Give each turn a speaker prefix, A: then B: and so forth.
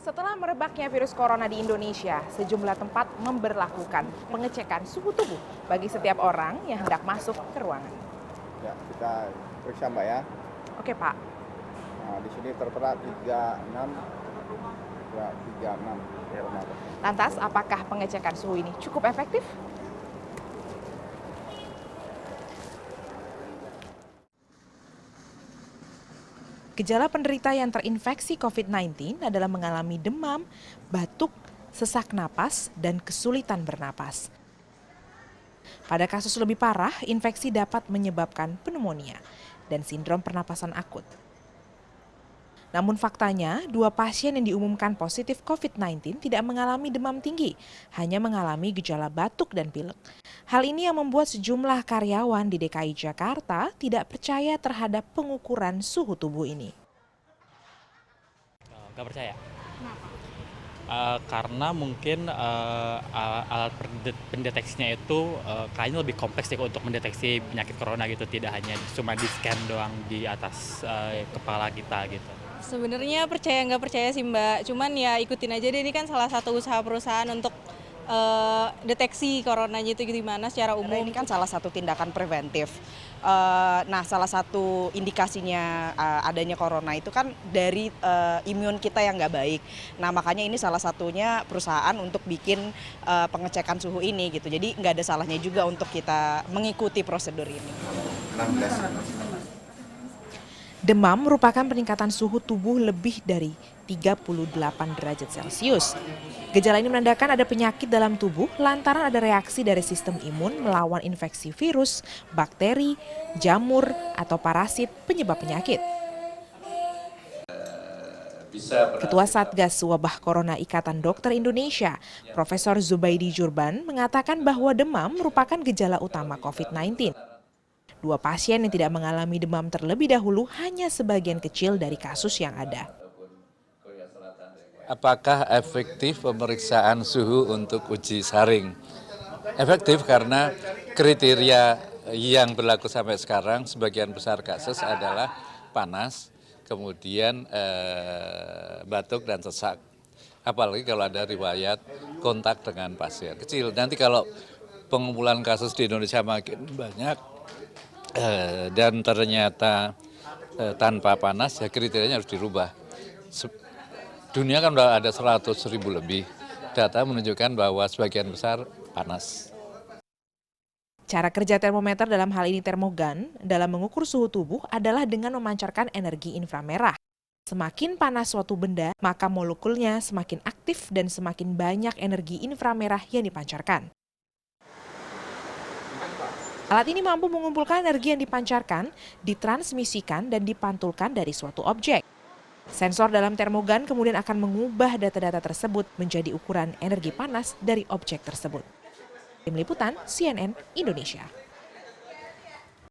A: Setelah merebaknya virus corona di Indonesia, sejumlah tempat memberlakukan pengecekan suhu tubuh bagi setiap orang yang hendak masuk ke ruangan.
B: Ya, kita periksa Mbak ya.
A: Oke Pak,
B: Nah, di sini tertera 36, ya 36.
A: lantas apakah pengecekan suhu ini cukup efektif? Gejala penderita yang terinfeksi COVID-19 adalah mengalami demam, batuk, sesak napas, dan kesulitan bernapas. Pada kasus lebih parah, infeksi dapat menyebabkan pneumonia dan sindrom pernapasan akut. Namun faktanya, 2 pasien yang diumumkan positif COVID-19 tidak mengalami demam tinggi, hanya mengalami gejala batuk dan pilek. Hal ini yang membuat sejumlah karyawan di DKI Jakarta tidak percaya terhadap pengukuran suhu tubuh ini.
C: Nggak percaya. Karena mungkin alat pendeteksinya itu kayaknya lebih kompleks ya untuk mendeteksi penyakit corona gitu, tidak hanya cuma di scan doang di atas kepala kita gitu.
D: Sebenarnya percaya nggak percaya sih Mbak, cuman ya ikutin aja deh, ini kan salah satu usaha perusahaan untuk deteksi coronanya itu gimana secara umum.
E: Ini kan salah satu tindakan preventif. Nah, salah satu indikasinya adanya corona itu kan dari imun kita yang nggak baik. Nah, makanya ini salah satunya perusahaan untuk bikin pengecekan suhu ini gitu. Jadi nggak ada salahnya juga untuk kita mengikuti prosedur ini.
B: 16.
A: Demam merupakan peningkatan suhu tubuh lebih dari 38 derajat Celcius. Gejala ini menandakan ada penyakit dalam tubuh lantaran ada reaksi dari sistem imun melawan infeksi virus, bakteri, jamur, atau parasit penyebab penyakit. Ketua Satgas Wabah Corona Ikatan Dokter Indonesia, Profesor Zubaidi Jurban, mengatakan bahwa demam merupakan gejala utama COVID-19. 2 pasien yang tidak mengalami demam terlebih dahulu hanya sebagian kecil dari kasus yang ada.
F: Apakah efektif pemeriksaan suhu untuk uji saring? Efektif karena kriteria yang berlaku sampai sekarang sebagian besar kasus adalah panas, kemudian batuk dan sesak. Apalagi kalau ada riwayat kontak dengan pasien kecil. Nanti kalau pengumpulan kasus di Indonesia makin banyak, dan ternyata tanpa panas, ya kriterianya harus dirubah. Dunia kan sudah ada 100.000 lebih. Data menunjukkan bahwa sebagian besar panas.
A: Cara kerja termometer dalam hal ini termogan dalam mengukur suhu tubuh adalah dengan memancarkan energi inframerah. Semakin panas suatu benda, maka molekulnya semakin aktif dan semakin banyak energi inframerah yang dipancarkan. Alat ini mampu mengumpulkan energi yang dipancarkan, ditransmisikan, dan dipantulkan dari suatu objek. Sensor dalam termogan kemudian akan mengubah data-data tersebut menjadi ukuran energi panas dari objek tersebut. Tim Liputan CNN Indonesia.